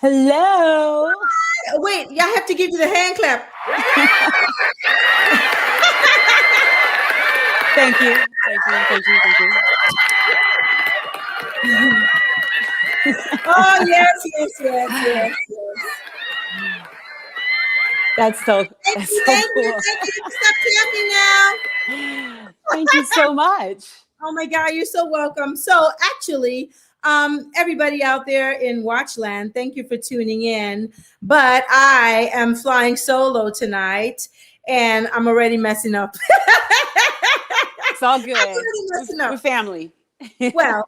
Hello. Wait, y'all have to give you the hand clap. Thank you. Thank you. Thank you. Thank you. Oh, yes. That's so Thank cool. you. Stop clapping now. Thank you so much. Oh my God, you're so welcome. So actually, everybody out there in Watchland, thank you for tuning in. But I am flying solo tonight, and I'm already messing up. It's all good. I'm already messing up. We're family. Well,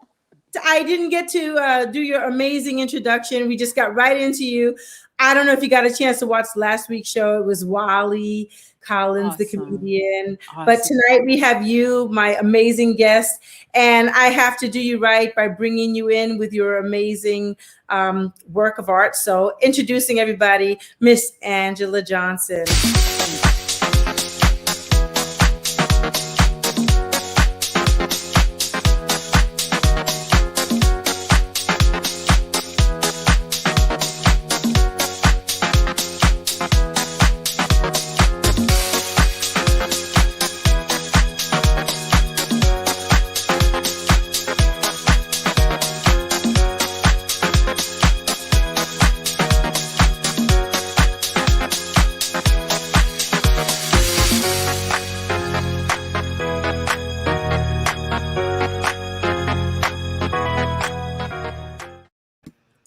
I didn't get to do your amazing introduction. We just got right into you. I don't know if you got a chance to watch last week's show. It was Wally Collins, the comedian. Awesome. But tonight we have you, my amazing guest. And I have to do you right by bringing you in with your amazing work of art. So introducing everybody, Miss Angela Johnson.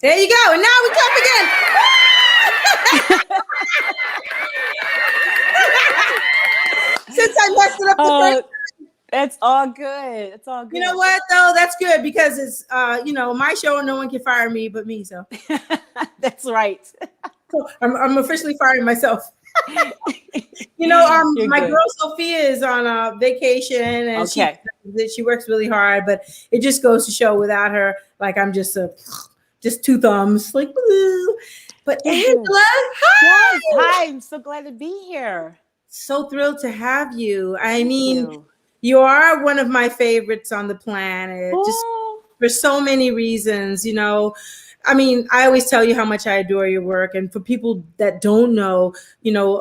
There you go. And now we clap again. Since I messed it up the first time. It's all good. It's all good. You know what, though? That's good because it's, my show and no one can fire me but me. So that's right. So I'm officially firing myself. My good. girl Sophia is on vacation and she works really hard, but it just goes to show without her, like I'm just two thumbs, like, woo. But Angela, hi. Yes, hi. I'm so glad to be here. So thrilled to have you. I mean, you are one of my favorites on the planet, just for so many reasons, I mean, I always tell you how much I adore your work. And for people that don't know,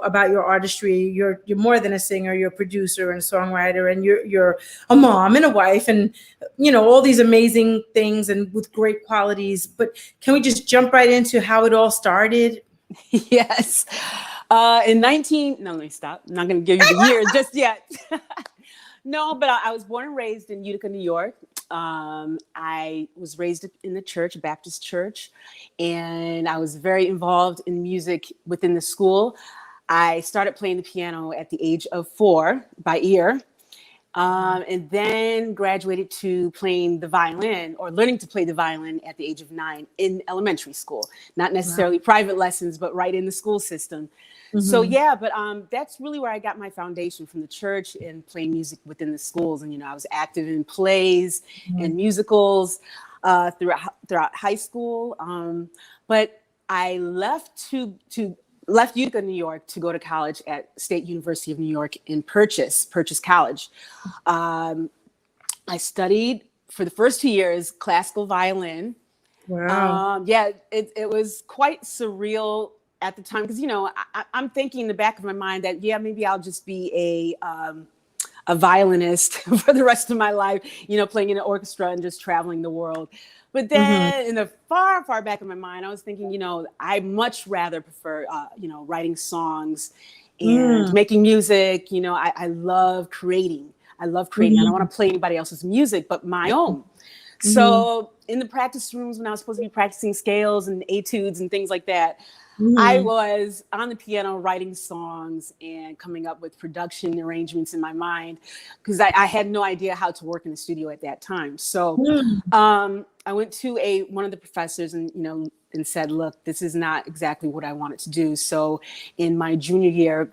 about your artistry, you're more than a singer, you're a producer and a songwriter, and you're a mom and a wife and, all these amazing things and with great qualities. But can we just jump right into how it all started? Yes. Let me stop. I'm not going to give you the year just yet. No, but I was born and raised in Utica, New York. I was raised in the church, a Baptist church, and I was very involved in music within the school. I started playing the piano at the age of 4 by ear, and then graduated to playing the violin or learning to play the violin at the age of 9 in elementary school. Not necessarily private lessons, but right in the school system. Mm-hmm. So that's really where I got my foundation, from the church and playing music within the schools. And I was active in plays and musicals throughout high school. But I left Utica, New York, to go to college at State University of New York in Purchase College. I studied for the first 2 years classical violin. Wow. It was quite surreal at the time, because I'm thinking in the back of my mind that maybe I'll just be a violinist for the rest of my life, playing in an orchestra and just traveling the world. But then in the far back of my mind, I was thinking, I much rather prefer writing songs and making music. I love creating. I don't want to play anybody else's music but my own. So in the practice rooms, when I was supposed to be practicing scales and etudes and things like that, I was on the piano writing songs and coming up with production arrangements in my mind, because I had no idea how to work in the studio at that time. So I went to one of the professors and said, look, this is not exactly what I wanted to do. So in my junior year,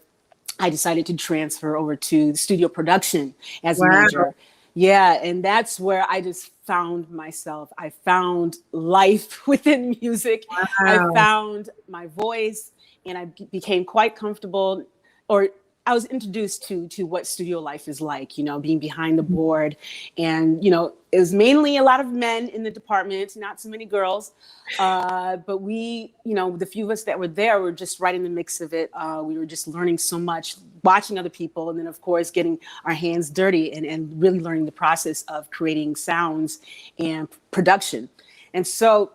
I decided to transfer over to studio production as a major. Yeah, and that's where I just found myself. I found life within music. I found my voice, and I became quite comfortable, or I was introduced to what studio life is like, being behind the board. And, it was mainly a lot of men in the department, not so many girls. But we, the few of us that were there were just right in the mix of it. We were just learning so much, watching other people, and then, of course, getting our hands dirty and really learning the process of creating sounds and production. And so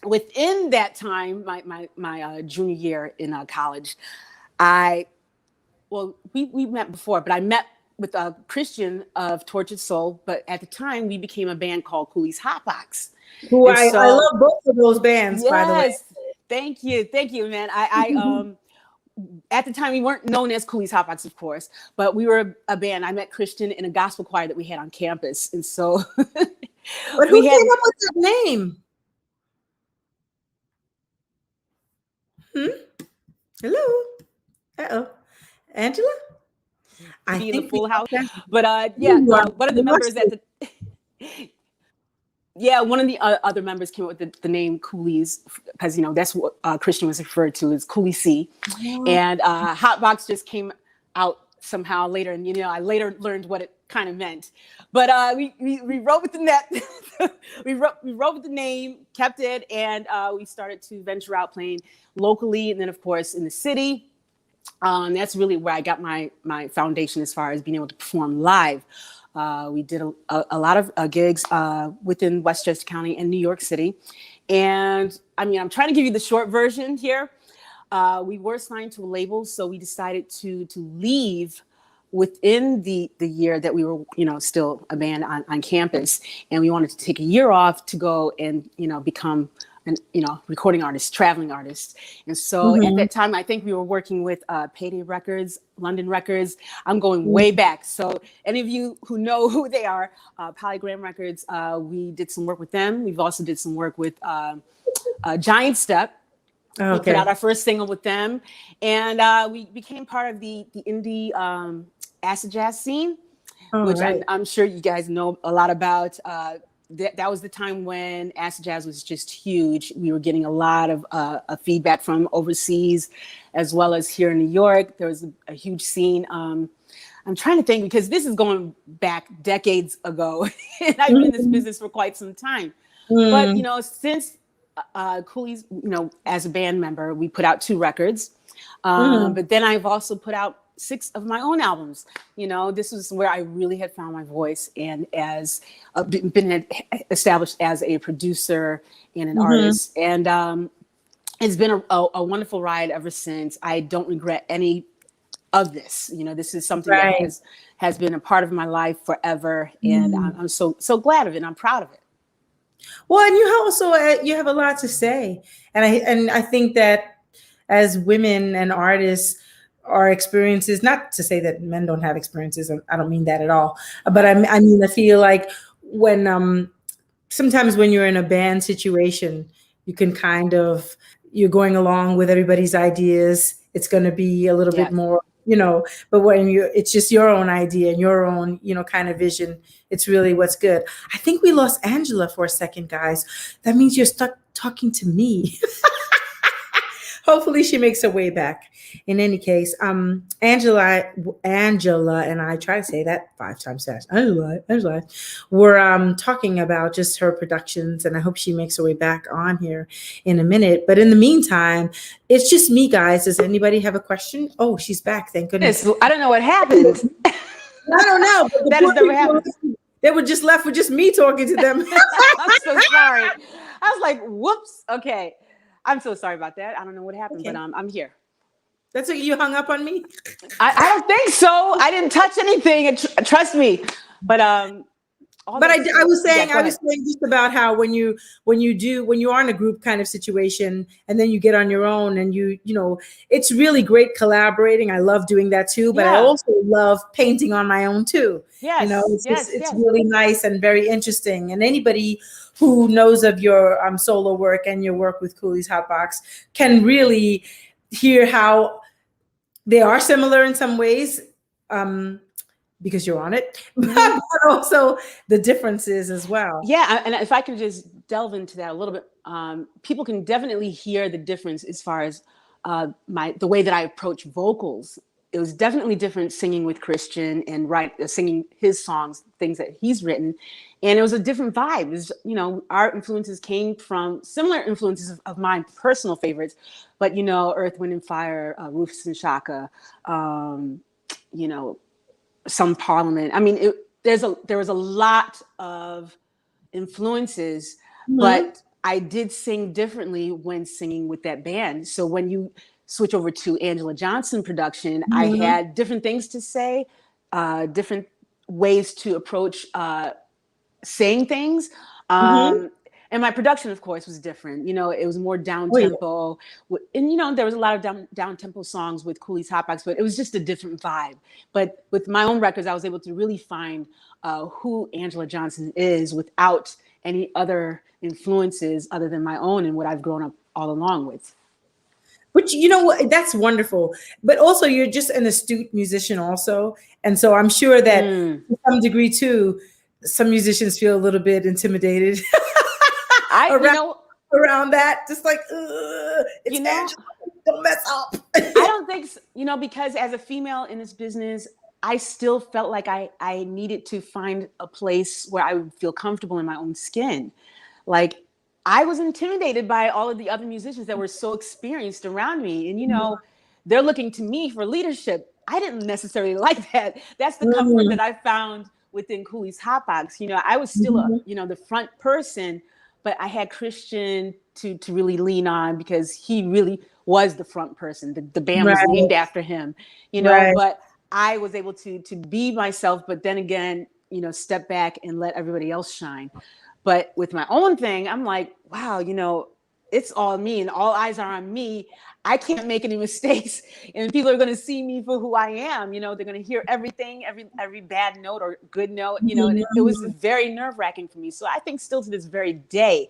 within that time, my junior year in college, we met before, but I met with a Christian of Tortured Soul. But at the time, we became a band called Cooley's Hotbox. Who I love both of those bands, yes, by the way. Thank you, man. At the time, we weren't known as Cooley's Hotbox, of course, but we were a band. I met Christian in a gospel choir that we had on campus, and so. But who came up with that name? Hello. Uh-oh. Angela? I think the Full House. But one of the members one of the other members came up with the name Cooley's, because that's what Christian was referred to as Kelli Sae. And Hotbox just came out somehow later, and I later learned what it kind of meant. But we wrote with the net. we wrote with the name, kept it, and we started to venture out playing locally, and then of course in the city. That's really where I got my foundation as far as being able to perform live. We did a lot of gigs within Westchester County and New York City. And I'm trying to give you the short version here. We were signed to a label, so we decided to leave within the year that we were, still a band on campus. And we wanted to take a year off to go and, become an, recording artist, traveling artist. And so at that time, I think we were working with Payday Records, London Records. I'm going way back. So any of you who know who they are, Polygram Records, we did some work with them. We've also did some work with Giant Step. Okay. We put out our first single with them. And we became part of the indie acid jazz scene, which right. I'm sure you guys know a lot about. That was the time when acid jazz was just huge. We were getting a lot of feedback from overseas, as well as here in New York. There was a huge scene. I'm trying to think, because this is going back decades ago, and I've been in this business for quite some time. But since Cooley's, as a band member, we put out 2 records. But then I've also put out 6 of my own albums. This was where I really had found my voice, and as been established as a producer and an artist. And it's been a wonderful ride ever since. I don't regret any of this. This is something that has been a part of my life forever, and I'm so glad of it. And I'm proud of it. Well, and you also you have a lot to say, and I think that as women and artists, our experiences, not to say that men don't have experiences, I don't mean that at all, but I feel like when sometimes when you're in a band situation, you can you're going along with everybody's ideas. It's going to be a little bit more, but when it's just your own idea and your own, kind of vision, it's really what's good. I think we lost Angela for a second, guys. That means you're stuck talking to me. Hopefully she makes her way back. In any case, Angela and I try to say that 5 times fast. Angela, we're talking about just her productions, and I hope she makes her way back on here in a minute. But in the meantime, it's just me, guys. Does anybody have a question? Oh, she's back. Thank goodness. I don't know what happened. I don't know. That has never happened. They were just left with just me talking to them. I'm so sorry. I was like, whoops. Okay. I'm so sorry about that. I don't know what happened, but I'm here. That's what you hung up on me? I don't think so. I didn't touch anything. Trust me. But I was saying just about how when you are in a group kind of situation, and then you get on your own, and it's really great collaborating. I love doing that too, but I also love painting on my own too. Yes. It's really nice and very interesting. And anybody who knows of your solo work and your work with Cooley's Hotbox can really hear how they are similar in some ways, because you're on it, but also the differences as well. Yeah, and if I could just delve into that a little bit, people can definitely hear the difference as far as the way that I approach vocals it was definitely different singing with Christian and singing his songs, things that he's written. And it was a different vibe. It was, our influences came from similar influences of my personal favorites, but, Earth, Wind and Fire, Rufus and Shaka, some Parliament. I mean, there was a lot of influences, but I did sing differently when singing with that band. So when you switch over to Angela Johnson production, I had different things to say, different ways to approach saying things. And my production, of course, was different. It was more down tempo. And, there was a lot of down tempo songs with Cooley's Hot Box, but it was just a different vibe. But with my own records, I was able to really find who Angela Johnson is without any other influences other than my own and what I've grown up all along with. Which, that's wonderful. But also, you're just an astute musician also. And so I'm sure that to some degree, too, some musicians feel a little bit intimidated around that. Just like, it's Angela, don't mess up. I don't think so, because as a female in this business, I still felt like I needed to find a place where I would feel comfortable in my own skin. Like, I was intimidated by all of the other musicians that were so experienced around me. And, they're looking to me for leadership. I didn't necessarily like that. That's the comfort that I found within Cooley's Hot Box. I was still, the front person, but I had Christian to really lean on because he really was the front person. The band was named after him, but I was able to be myself, but then again, step back and let everybody else shine. But with my own thing, I'm like, wow, it's all me and all eyes are on me. I can't make any mistakes, and people are going to see me for who I am. They're going to hear everything, every bad note or good note, and it was very nerve-wracking for me. So I think still to this very day,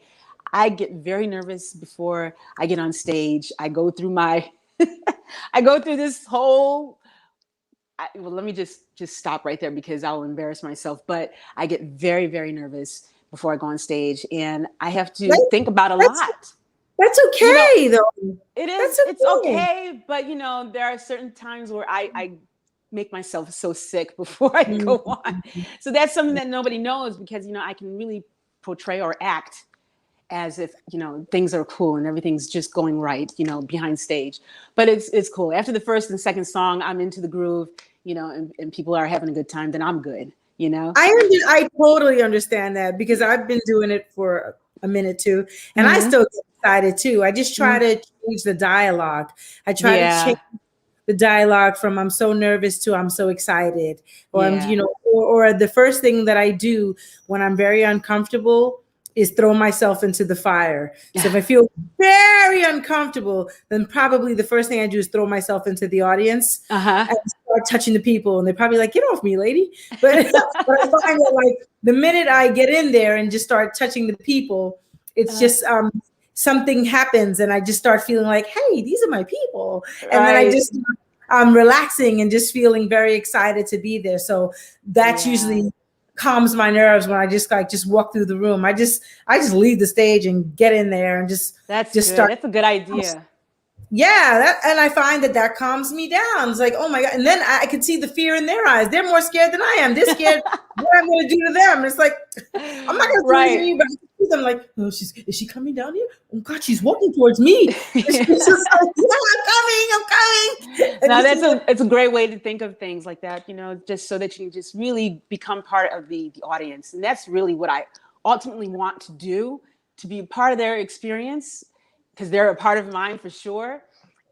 I get very nervous before I get on stage. I go through this whole, let me just stop right there because I'll embarrass myself. But I get very, very nervous before I go on stage, and I have to think about a lot. That's okay, though. It is. It's okay, but there are certain times where I make myself so sick before I go on. So that's something that nobody knows because I can really portray or act as if things are cool and everything's just going right, behind stage. But it's cool. After the first and second song, I'm into the groove, and people are having a good time. Then I'm good. I totally understand that because I've been doing it for a minute too, and I still get excited too. I just try to change the dialogue. I try to change the dialogue from "I'm so nervous" to "I'm so excited," or or the first thing that I do when I'm very uncomfortable is throw myself into the fire. So if I feel very uncomfortable, then probably the first thing I do is throw myself into the audience and start touching the people. And they're probably like, get off me, lady. But, but I find that like the minute I get in there and just start touching the people, it's just something happens and I just start feeling like, hey, these are my people. And then I just, I'm relaxing and just feeling very excited to be there. So that's usually calms my nerves when I just walk through the room. I just leave the stage and get in there and just start. That's a good idea. Yeah, and I find that calms me down. It's like, oh my God. And then I can see the fear in their eyes. They're more scared than I am. They're scared what I'm going to do to them. It's like, I'm not going to do anything to you, but I see them like, oh, is she coming down here? Oh God, she's walking towards me. It's just like, I'm coming. No, it's a great way to think of things like that, just so that you can just really become part of the audience. And that's really what I ultimately want to do, to be part of their experience, because they're a part of mine for sure.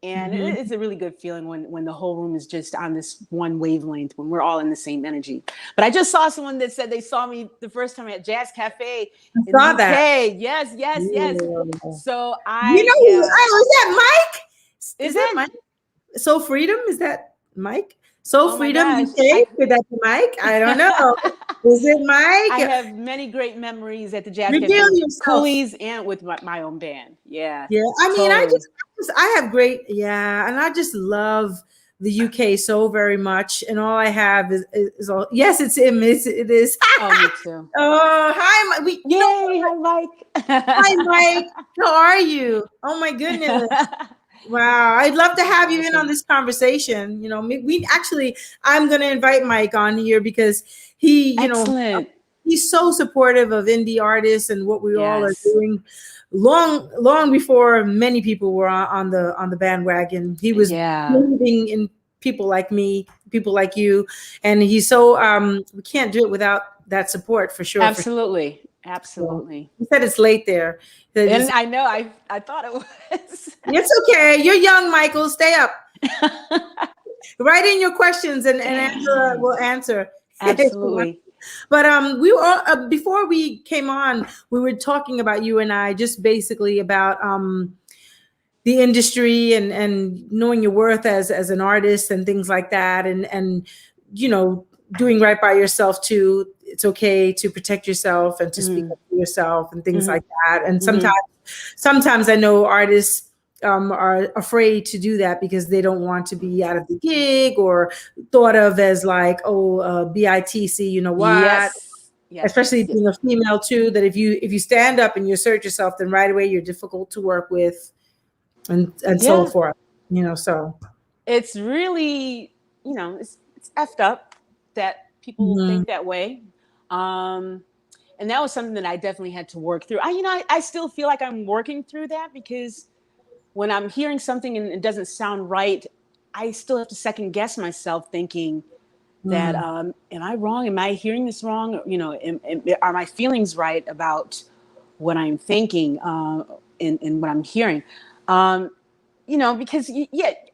And it's a really good feeling when the whole room is just on this one wavelength, when we're all in the same energy. But I just saw someone that said they saw me the first time at Jazz Cafe in the UK. That. Yes. So is that Mike? Is that Mike? Soul Freedom? Is that Mike? Soul Freedom UK? Could that be Mike? I don't know. Is it Mike? I have many great memories at the Jazz Cafe, Cooley's, and with my own band. Yeah. I mean, I have great, and I just love the UK so very much. And all I have is all, yes, it's him. It is. Oh, me too. Oh, hi, Mike. Hi, Mike. Hi, Mike. How are you? Oh my goodness. Wow, I'd love to have you in on Awesome. this conversation. You know, we actually, I'm going to invite Mike on here because he, Excellent. he's so supportive of indie artists and what we all are Yes. doing. Long before many people were on the bandwagon, he was Yeah. believing in people like me, people like you, and he's so we can't do it without that support for sure. For Absolutely. sure. Absolutely. He said it's late there. And I know I thought it was. It's okay. You're young, Michael. Stay up. Write in your questions and Angela will answer. Absolutely. But we were before we came on, we were talking about, you and I, just basically about the industry and knowing your worth as an artist and things like that, and doing right by yourself too. It's okay to protect yourself and to speak up for yourself and things like that. And sometimes I know artists are afraid to do that because they don't want to be out of the gig or thought of as like, oh, BITC, you know what? Yes. Yes. Especially Yes. being a female too, that if you stand up and you assert yourself, then right away you're difficult to work with, and so forth. So It's really, it's effed up that people think that way. And that was something that I definitely had to work through. I still feel like I'm working through that, because when I'm hearing something and it doesn't sound right, I still have to second guess myself, thinking that, am I wrong? Am I hearing this wrong? Are my feelings right about what I'm thinking and what I'm hearing? Because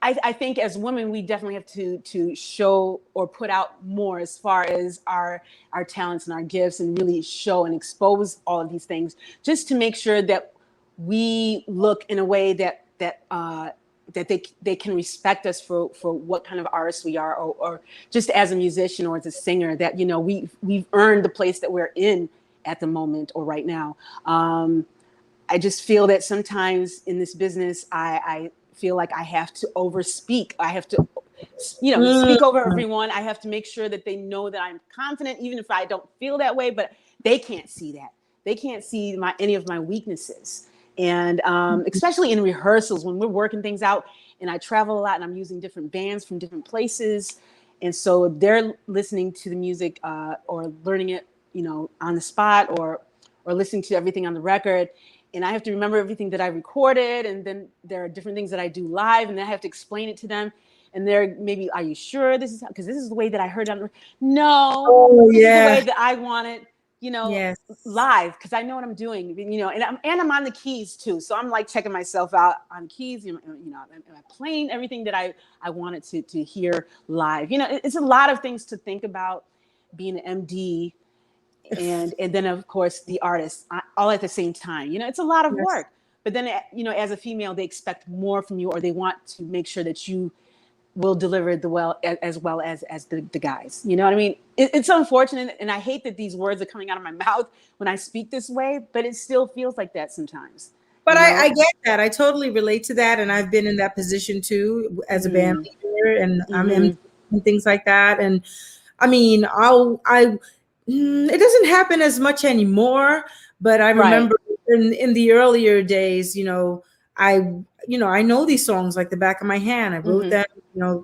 I think as women, we definitely have to show or put out more as far as our talents and our gifts, and really show and expose all of these things, just to make sure that we look in a way that they can respect us for what kind of artists we are, or just as a musician or as a singer, that we've earned the place that we're in at the moment or right now. I just feel that sometimes in this business, I feel like I have to overspeak. I have to, speak over everyone. I have to make sure that they know that I'm confident, even if I don't feel that way. But they can't see that. They can't see any of my weaknesses. And especially in rehearsals, when we're working things out, and I travel a lot, and I'm using different bands from different places, and so they're listening to the music or learning it, on the spot, or listening to everything on the record. And I have to remember everything that I recorded. And then there are different things that I do live, and then I have to explain it to them. And they're maybe, are you sure this is, because this is the way that I heard it? No, this is the way that I want it, yes. live, because I know what I'm doing, and I'm on the keys too. So I'm like checking myself out on keys, am I playing everything that I wanted to hear live? It's a lot of things to think about, being an MD, and then of course the artist, all at the same time. It's a lot of work. But then as a female, they expect more from you, or they want to make sure that you will deliver as well as the guys. You know what I mean? It's unfortunate, and I hate that these words are coming out of my mouth when I speak this way, but it still feels like that sometimes. But I get that. I totally relate to that, and I've been in that position too as a band leader, and I'm in and things like that. And I mean, it doesn't happen as much anymore, but I remember in the earlier days, I know these songs like the back of my hand. I wrote them,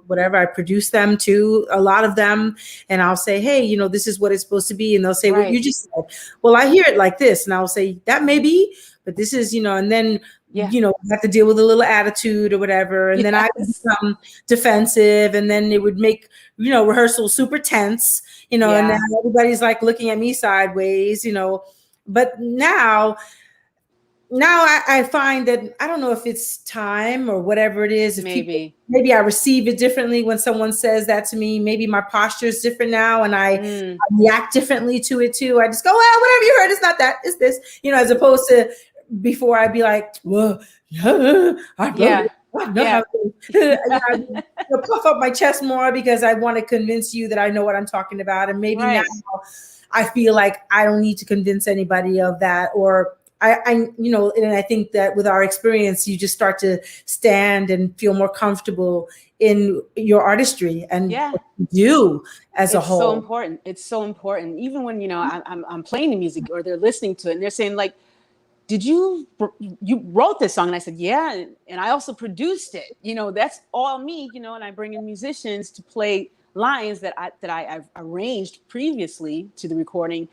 whatever. I produced them too, a lot of them. And I'll say, hey, this is what it's supposed to be. And they'll say, what you just said. Well, I hear it like this. And I'll say, that may be, but this is, and then, have to deal with a little attitude or whatever. And then I would become defensive, and then it would make, rehearsal super tense, and then everybody's like looking at me sideways, but now I find that, I don't know if it's time or whatever it is. If maybe I receive it differently when someone says that to me. Maybe my posture is different now, and I react differently to it too. I just go, well, whatever you heard, it's not that, it's this, as opposed to before I'd be like, well, I puff up my chest more because I want to convince you that I know what I'm talking about. And maybe now I feel like I don't need to convince anybody of that, or and I think that with our experience, you just start to stand and feel more comfortable in your artistry and what you do as a whole. It's so important. It's so important. Even when, I'm playing the music, or they're listening to it, and they're saying like, did you wrote this song? And I said, yeah. And I also produced it. That's all me, and I bring in musicians to play lines that I've arranged previously to the recording.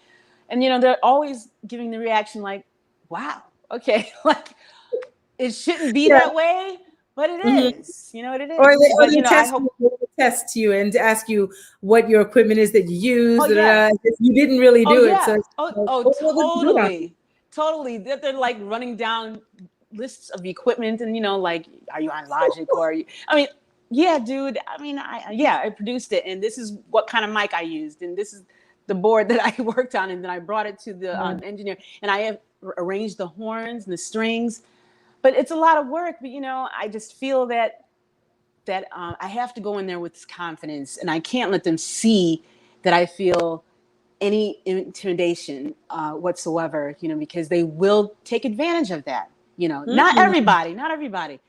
And, they're always giving the reaction like, wow, okay, like it shouldn't be that way, but it is, it is. Or But, they test you and to ask you what your equipment is that you use. Oh, yeah. You didn't really do it. Yeah. So Totally. They're like running down lists of equipment and, like, are you on Logic or are you, yeah, dude. I produced it, and this is what kind of mic I used, and this is the board that I worked on, and then I brought it to the engineer, and I have arranged the horns and the strings. But it's a lot of work. But I just feel that I have to go in there with confidence, and I can't let them see that I feel any intimidation whatsoever. Because they will take advantage of that. Not everybody.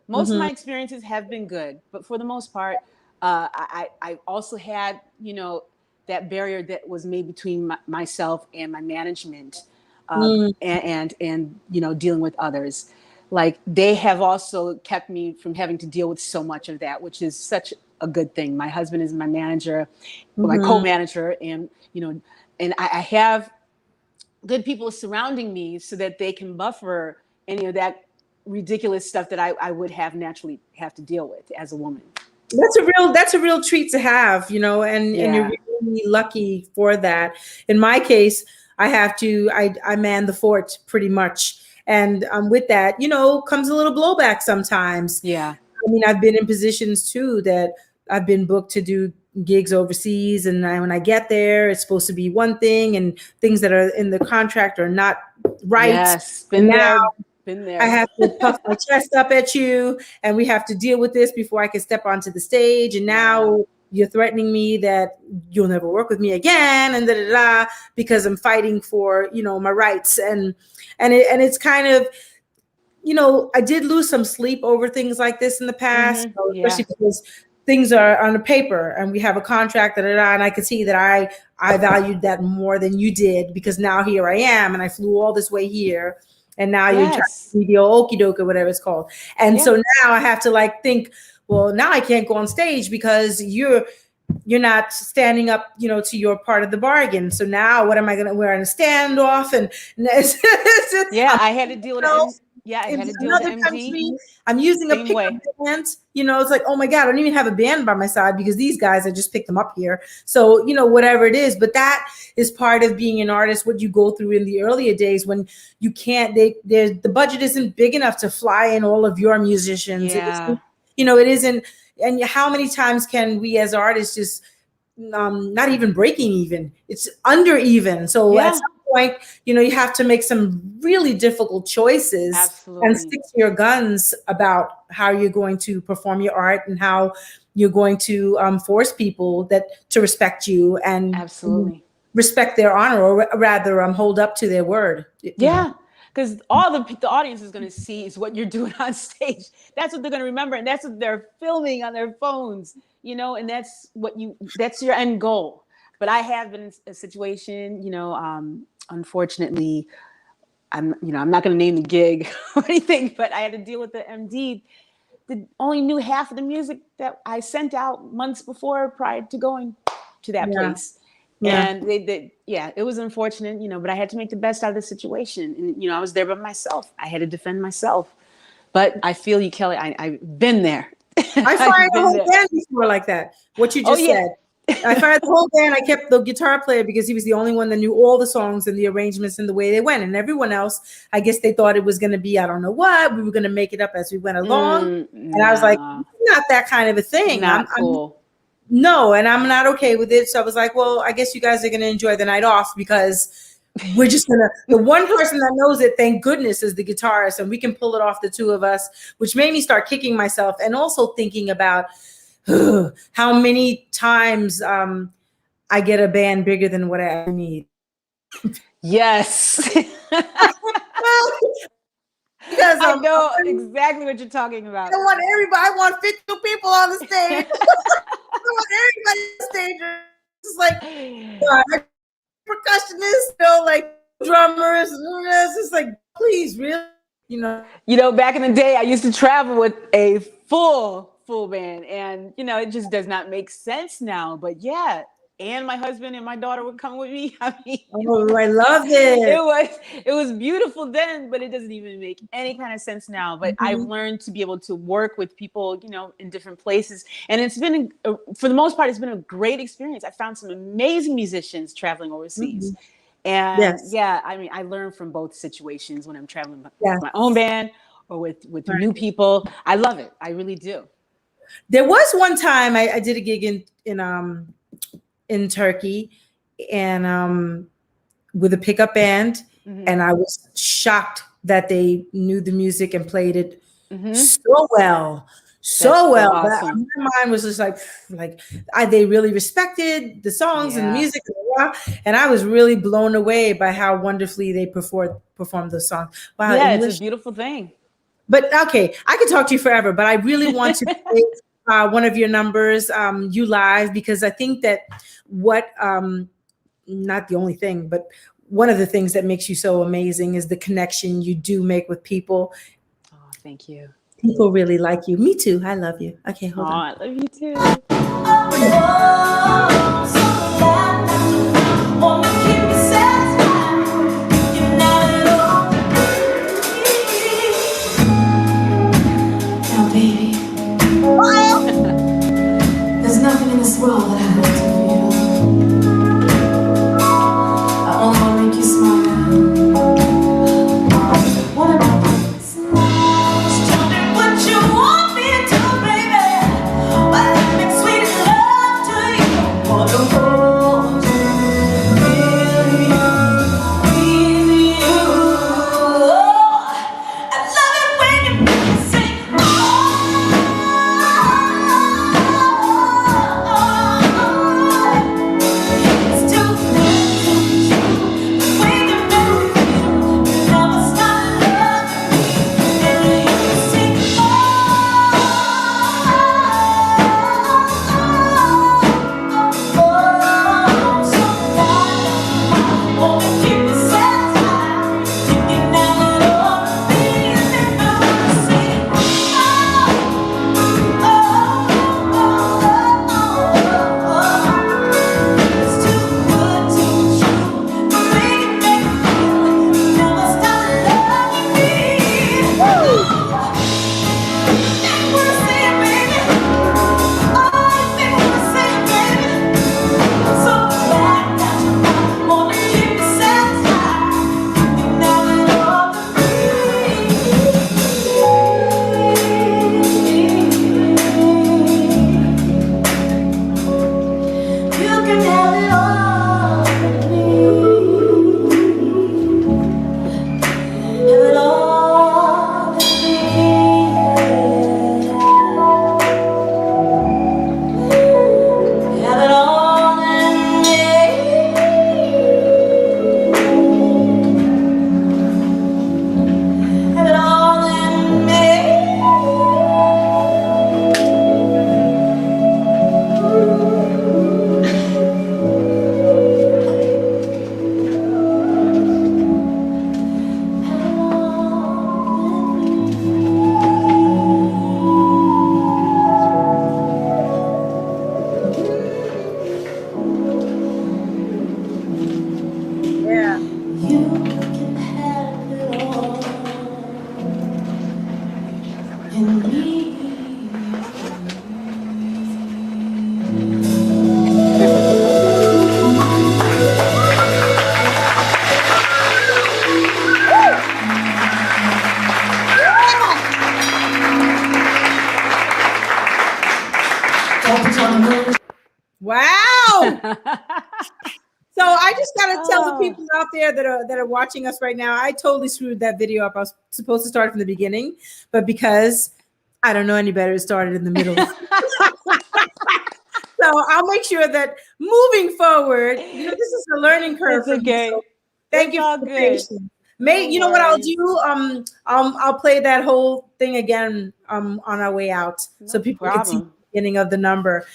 Most of my experiences have been good, but for the most part, I also had, that barrier that was made between myself and my management, and dealing with others. Like, they have also kept me from having to deal with so much of that, which is such a good thing. My husband is my manager, my co-manager, and and I have good people surrounding me so that they can buffer any of that ridiculous stuff that I would naturally have to deal with as a woman. That's a real treat to have, and you're really lucky for that. In my case, I man the fort pretty much. And with that, comes a little blowback sometimes. Yeah. I've been in positions too that I've been booked to do gigs overseas. And when I get there, it's supposed to be one thing, and things that are in the contract are not right. Yes, been there. I have to puff my chest up at you, and we have to deal with this before I can step onto the stage. And now you're threatening me that you'll never work with me again, and because I'm fighting for, my rights. And it's kind of, I did lose some sleep over things like this in the past, especially because things are on the paper and we have a contract, and I could see that I valued that more than you did, because now here I am, and I flew all this way here. And now you're trying to be the okie doke or whatever it's called. And so now I have to think, well, now I can't go on stage because you're not standing up, to your part of the bargain. So now what am I going to wear in a standoff? And I had to deal with it. Yeah, I had to deal with MD. Country, I'm using a pickup band. It's like, oh my God, I don't even have a band by my side because these guys, I just picked them up here. So, whatever it is. But that is part of being an artist, what you go through in the earlier days when you can't, the budget isn't big enough to fly in all of your musicians. Yeah. It isn't. And how many times can we as artists just not even breaking even? It's under even. So at some point, you have to make some really difficult choices. Absolutely. And stick to your guns about how you're going to perform your art and how you're going to force people to respect you and absolutely respect their honor, or rather hold up to their word. Yeah. Because all the audience is going to see is what you're doing on stage. That's what they're going to remember. And that's what they're filming on their phones, and that's your end goal. But I have been in a situation, unfortunately, I'm not going to name the gig or anything, but I had to deal with the MD that only knew half of the music that I sent out months before prior to going to that place. Yeah. And it was unfortunate, but I had to make the best out of the situation. And, I was there by myself. I had to defend myself. But I feel you, Kelly. I've been there. I fired the whole band before like that. What you just said. I fired the whole band. I kept the guitar player because he was the only one that knew all the songs and the arrangements and the way they went. And everyone else, I guess they thought it was going to be, I don't know what. We were going to make it up as we went along. And I was like, not that kind of a thing. Not cool. No, and I'm not okay with it. So I was like, well, I guess you guys are going to enjoy the night off because we're just going to, the one person that knows it, thank goodness, is the guitarist, and we can pull it off, the two of us, which made me start kicking myself and also thinking about how many times I get a band bigger than what I need. Yes. Because I know exactly what you're talking about. I want 52 people on the stage. I want everybody on the stage. It's like percussionists, like drummers. It's just like, Please, really, Back in the day, I used to travel with a full band, and it just does not make sense now. But yeah, and my husband and my daughter would come with me. I mean, Oh, I love it. it was beautiful then, but it doesn't even make any kind of sense now. But I've learned to be able to work with people, in different places, and it's been, for the most part, it's been a great experience. I found some amazing musicians traveling overseas. And Yes. yeah, I mean, I learn from both situations when I'm traveling with Yes. my own band or with new people. I love it. I really do. There was one time I did a gig in Turkey, and with a pickup band, and I was shocked that they knew the music and played it so well. So well. Awesome. My mind was just they really respected the songs and the music, and I was really blown away by how wonderfully they performed the song. Wow, yeah, English. It's a beautiful thing. But okay, I could talk to you forever, but I really want to play one of your numbers, you live, because I think that not the only thing, but one of the things that makes you so amazing is the connection you do make with people. Oh, thank you. People really like you. Me too. I love you. Okay, hold on. I love you too. Now, baby, there's nothing in this world that I won't do for you. I only want to make you smile. Wow. So I just gotta tell the people out there that are watching us right now, I totally screwed that video up. I was supposed to start from the beginning, but because I don't know any better, it started in the middle. So I'll make sure that moving forward, this is a learning curve. It's okay. So thank you for the patience. You know what I'll do? I'll play that whole thing again on our way out, so people can see beginning of the number,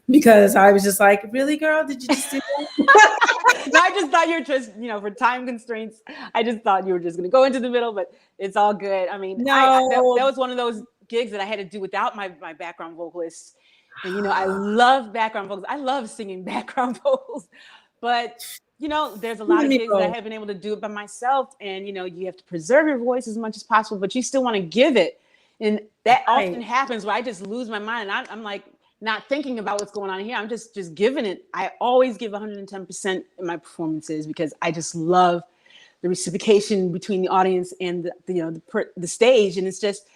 because I was just like, really, girl, did you just do that? No, I just thought you were just, for time constraints, I just thought you were just going to go into the middle, but it's all good. I mean, No. that was one of those gigs that I had to do without my background vocalist. And, I love background vocals. I love singing background vocals, but there's a lot of gigs that I haven't been able to do it by myself. And, you have to preserve your voice as much as possible, but you still want to give it. And that often happens where I just lose my mind. And I'm like, not thinking about what's going on here. I'm just giving it. I always give 110% in my performances because I just love the reciprocation between the audience and the stage. And it's just,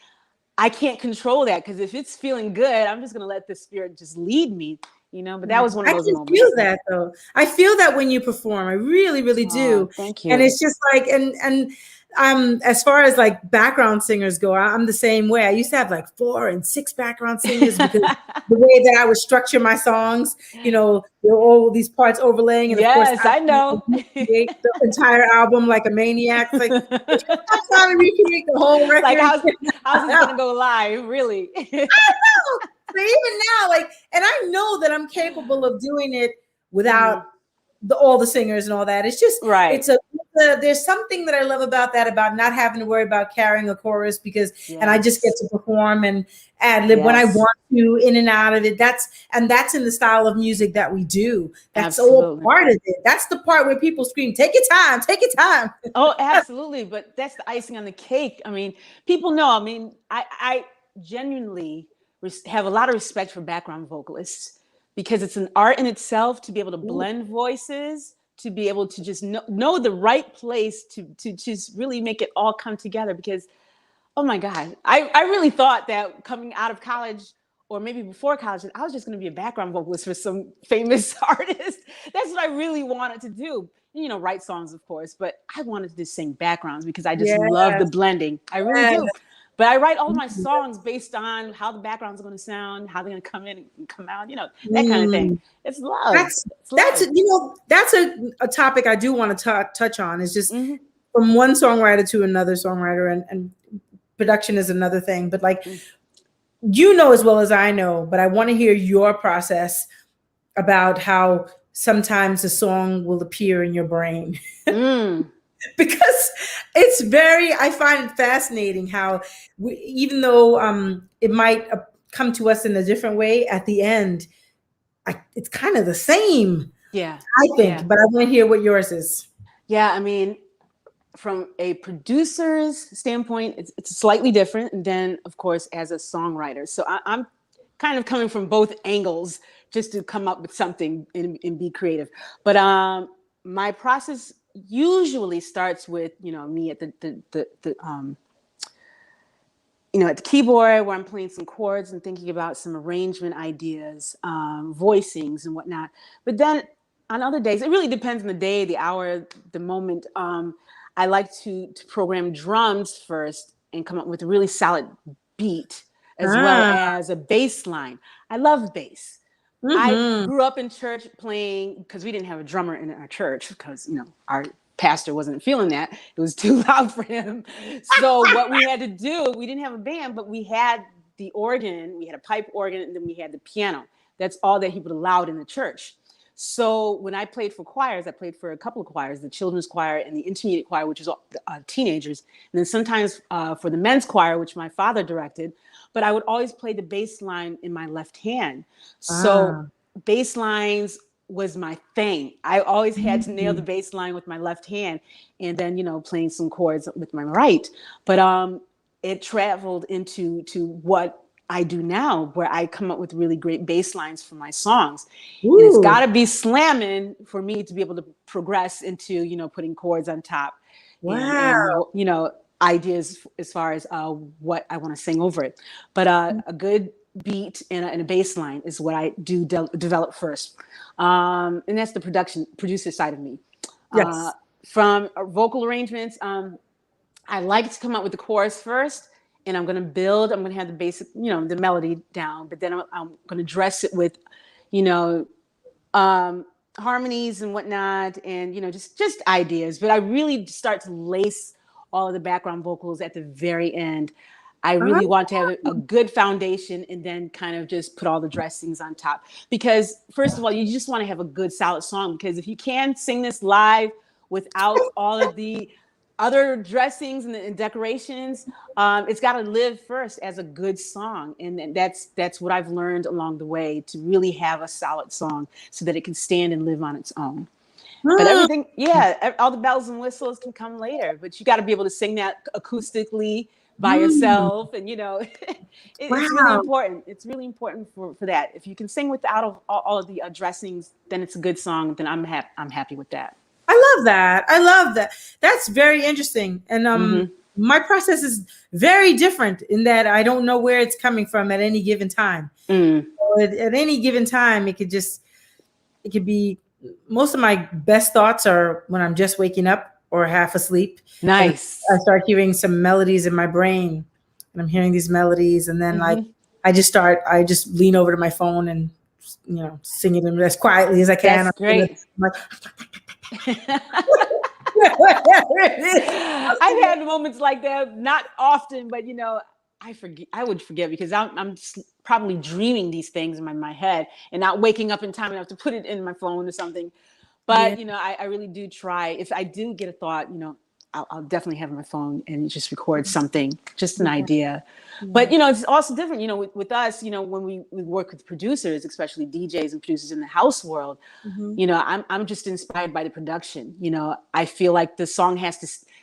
I can't control that, because if it's feeling good, I'm just going to let the spirit just lead me, but that was one of those moments. I feel that though. I feel that when you perform, I really, really do. Thank you. And it's just like, and as far as like background singers go, I'm the same way. I used to have like 4 and 6 background singers because the way that I would structure my songs, there were all these parts overlaying. And of course, I know. The entire album like a maniac. Like, I'm trying to recreate the whole record. Like, how's this going to go live? Really? I know. So even now, and I know that I'm capable of doing it without all the singers and all that. It's just, there's something that I love about that, about not having to worry about carrying a chorus, because, and I just get to perform and ad lib when I want to, in and out of it. That's in the style of music that we do. That's all part of it. That's the part where people scream, take your time, take your time. Oh, absolutely. But that's the icing on the cake. I mean, people know, I genuinely have a lot of respect for background vocalists, because it's an art in itself to be able to blend voices, to be able to just know the right place to just really make it all come together. Because, oh my God, I really thought that coming out of college, or maybe before college, I was just going to be a background vocalist for some famous artist. That's what I really wanted to do. Write songs, of course, but I wanted to sing backgrounds because I just love the blending. I really do. But I write all my songs based on how the backgrounds are going to sound, how they're going to come in and come out, that kind of thing. It's love. That's a topic I do want to touch on, is just from one songwriter to another songwriter, and production is another thing. But as well as I know, but I want to hear your process about how sometimes a song will appear in your brain. Because I find it fascinating how even though it might come to us in a different way, at the end, it's kind of the same. Yeah, I think, but I want to hear what yours is. Yeah, from a producer's standpoint, it's slightly different. And then, of course, as a songwriter. So I'm kind of coming from both angles just to come up with something and be creative. But my process usually starts with me at the at the keyboard, where I'm playing some chords and thinking about some arrangement ideas, voicings and whatnot. But then on other days, it really depends on the day, the hour, the moment. I like to program drums first and come up with a really solid beat, as well as a bass line. I love bass. I grew up in church playing, because we didn't have a drummer in our church, because our pastor wasn't feeling that. It was too loud for him. So what we had to do, we didn't have a band, but we had the organ, we had a pipe organ, and then we had the piano. That's all that he would allow in the church. So when I played for choirs, I played for a couple of choirs, the children's choir and the intermediate choir, which is teenagers. And then sometimes for the men's choir, which my father directed, but I would always play the bass line in my left hand. So bass lines was my thing. I always had to nail the bass line with my left hand, and then, playing some chords with my right. But it traveled into what I do now, where I come up with really great bass lines for my songs. And it's got to be slamming for me to be able to progress into, putting chords on top. Wow. And ideas as far as what I want to sing over it. But a good beat and a bass line is what I do develop first. And that's the producer side of me. Yes. From vocal arrangements, I like to come up with the chorus first, and I'm going to have the basic, the melody down, but then I'm going to dress it with, harmonies and whatnot, and, just ideas. But I really start to lace all of the background vocals at the very end. I really want to have a good foundation and then kind of just put all the dressings on top. Because first of all, you just want to have a good solid song, because if you can sing this live without all of the other dressings and decorations, it's got to live first as a good song. And that's what I've learned along the way, to really have a solid song so that it can stand and live on its own. But everything, yeah, all the bells and whistles can come later, but you got to be able to sing that acoustically by yourself. And, it's really Wow. important. It's really important for that. If you can sing without all of the dressings, then it's a good song. Then I'm happy with that. I love that. I love that. That's very interesting. And my process is very different in that I don't know where it's coming from at any given time. So at any given time, it could be, most of my best thoughts are when I'm just waking up or half asleep. Nice. I start hearing some melodies in my brain, and I'm hearing these melodies, and then I just lean over to my phone and sing it as quietly as I can. That's great. I've had moments like that, not often, but I would forget because I'm probably dreaming these things in my head and not waking up in time enough to put it in my phone or something. But I really do try. If I do get a thought, I'll definitely have my phone and just record something, just an idea. But it's also different. With us, when we work with producers, especially DJs and producers in the house world, I'm just inspired by the production. I feel like the song has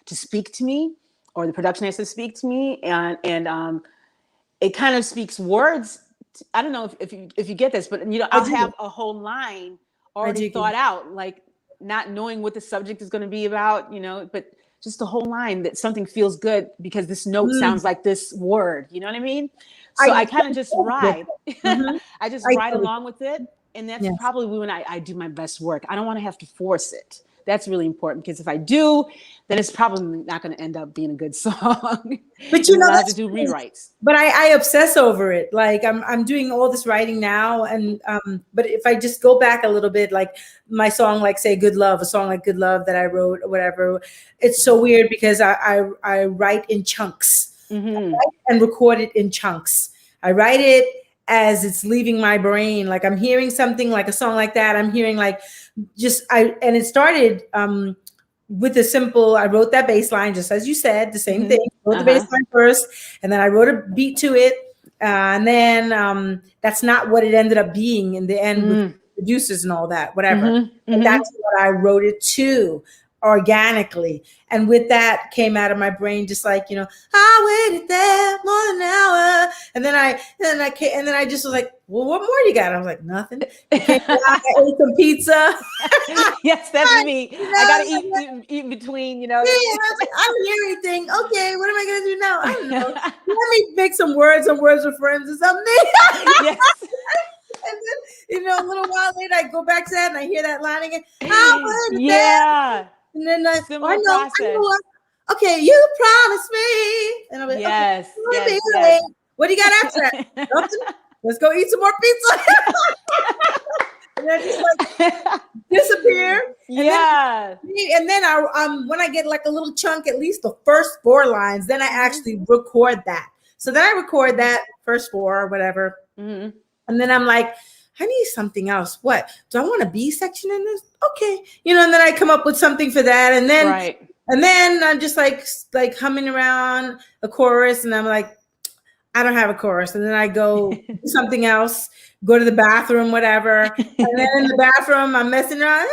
to speak to me, or the production has to speak to me, and it kind of speaks words. I don't know if you get this, but I'll have a whole line already thought out, like not knowing what the subject is going to be about, but just the whole line that something feels good because this note sounds like this word. You know what I mean? So I kind of just ride. I just ride along with it, and that's probably when I do my best work. I don't want to have to force it. That's really important, because if I do, then it's probably not going to end up being a good song. But I have to do rewrites. But I obsess over it. Like I'm doing all this writing now, and but if I just go back a little bit, like my song, like say "Good Love," a song like "Good Love" that I wrote or whatever, it's so weird because I write in chunks. I write and record it in chunks. I write it as it's leaving my brain. Like I'm hearing something like a song like that. I'm hearing like and it started with a simple, I wrote that bass line, just as you said, the same thing. Wrote the bass line first, and then I wrote a beat to it. And then that's not what it ended up being in the end with producers and all that, whatever. And that's what I wrote it to organically. And with that came out of my brain, just like, I waited there more than an hour. And then I just was like, well, what more you got? I was like, nothing. I ate some pizza. Yes, that's me. I got to eat in between, Yeah, I was like, I don't hear anything. Okay, what am I going to do now? I don't know. Let me make some words with friends or something. Yes. And then, a little while later, I go back to that and I hear that line again. Yeah. And then I know. Okay, you promised me. And I'm like, yes, okay, yes. What do you got after that? Nothing. Let's go eat some more pizza. And then just like disappear. And then I when I get like a little chunk, at least the first 4 lines, then I actually record that. So then I record that first 4 or whatever. And then I'm like, I need something else. What? Do I want a B section in this? Okay. And then I come up with something for that. And then I'm just like humming around a chorus, and I'm like, I don't have a chorus. And then I go do something else, go to the bathroom, whatever. And then in the bathroom, I'm messing around.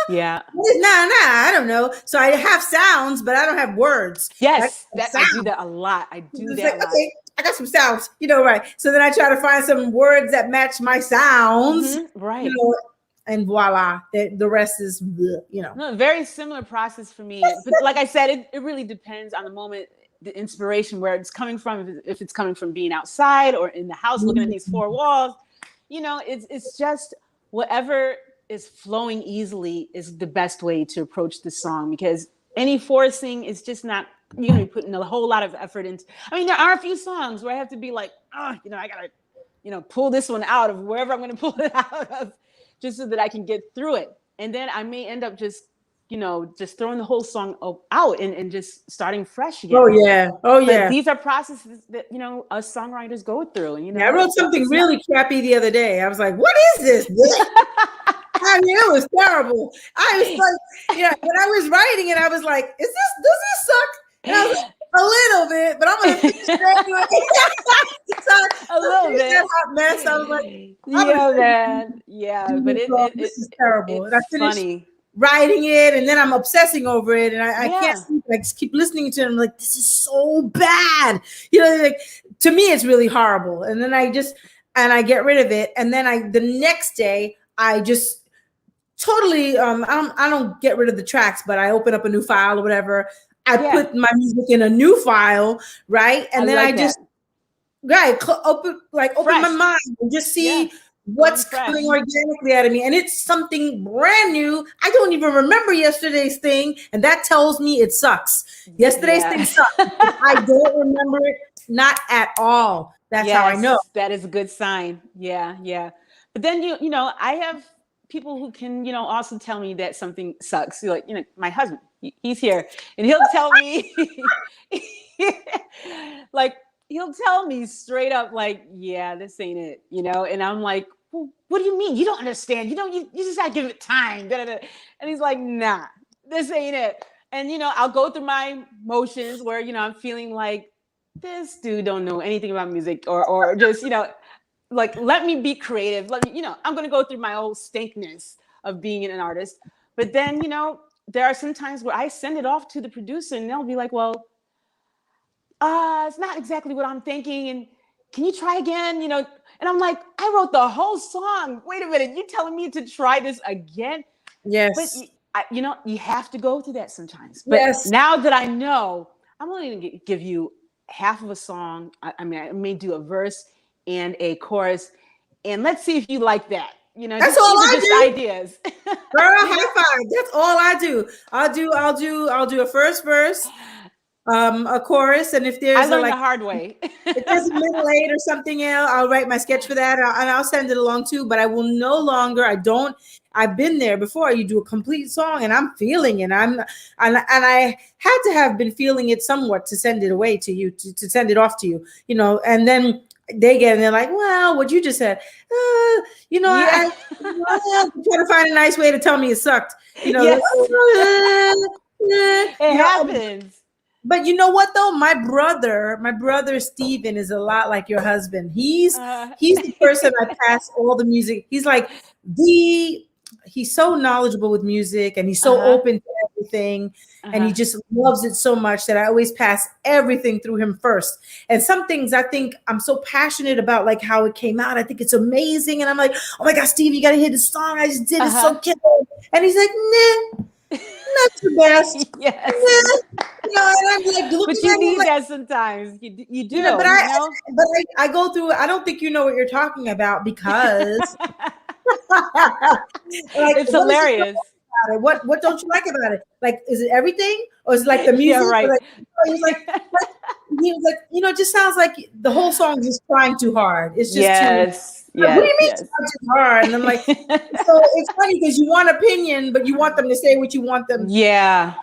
Yeah. I don't know. So I have sounds, but I don't have words. Yes, I do that a lot. I do that a lot. Okay, I got some sounds, right. So then I try to find some words that match my sounds. Right. And voila, the rest is, No, very similar process for me. But like I said, it really depends on the moment, the inspiration, where it's coming from. If it's coming from being outside or in the house, looking at these 4 walls, it's just whatever is flowing easily is the best way to approach the song, because any forcing is just not, you're going to be putting a whole lot of effort into. I mean, there are a few songs where I have to be like, I got to, pull this one out of wherever I'm going to pull it out of, just so that I can get through it. And then I may end up just just throwing the whole song out and just starting fresh again. Oh yeah. Oh yeah. But these are processes that, us songwriters go through. And, I wrote something really crappy the other day. I was like, what is this? I mean, it was terrible. I was like, when I was writing it, I was like, does this suck? And I was like, a little bit, but I'm going to finish it anyway. A little bit. That hot mess. I was like, man. Yeah, but this is terrible. And I finished funny. writing it, and then I'm obsessing over it, and I can't sleep. I just keep listening to it. I'm like, this is so bad. Like, to me, it's really horrible. And then I get rid of it, and then the next day I just totally I don't get rid of the tracks, but I open up a new file or whatever. I put my music in a new file, right? And then I just open my mind and just see what's coming organically out of me. And it's something brand new. I don't even remember yesterday's thing, and that tells me it sucks. Yesterday's thing sucks. I don't remember it, not at all. That's how I know. That is a good sign. Yeah. But then I have people who can also tell me that something sucks. Like my husband, he's here, and he'll tell me like he'll tell me straight up like, yeah, this ain't it, and I'm like, well, what do you mean? You don't understand. You just gotta give it time. And he's like, nah, this ain't it. And I'll go through my motions where I'm feeling like this dude don't know anything about music, or just like, let me be creative. Let me, I'm going to go through my old stinkness of being an artist. But then, there are some times where I send it off to the producer, and they'll be like, well, it's not exactly what I'm thinking. And can you try again? And I'm like, I wrote the whole song. Wait a minute. You're telling me to try this again? Yes. But, you have to go through that sometimes. But now that I know, I'm only going to give you half of a song. I may do a verse and a chorus, and let's see if you like that. That's all I do. Ideas. Girl, high five. That's all I do. I'll do a first verse, a chorus, and if there's the hard way. if there's a middle eight or something else, I'll write my sketch for that, and I'll send it along too. But I will no longer. I've been there before. You do a complete song, and I'm feeling it. And I had to have been feeling it somewhat to send it away to you, to send it off to you. And then they get, and they're like, well, what you just said, I'm trying to find a nice way to tell me it sucked. It happens. But you know what though? My brother Steven is a lot like your husband. He's the person I pass all the music. He's like he's so knowledgeable with music, and he's so open to everything, and he just loves it so much that I always pass everything through him first. And some things I think I'm so passionate about, like how it came out. I think it's amazing, and I'm like, oh my God, Steve, you got to hear the song I just did. It's so killer. And he's like, nah. Not the best. Yes. And I'm like, but you need that sometimes. You do. But I go through. I don't think you know what you're talking about, because it's hilarious. What don't you like about it? Like, is it everything, or is it like the music? Yeah, right. He was like, it just sounds like the whole song is just trying too hard. It's just too. What do you mean too hard? And I'm like, so it's funny because you want opinion, but you want them to say what you want them. Yeah.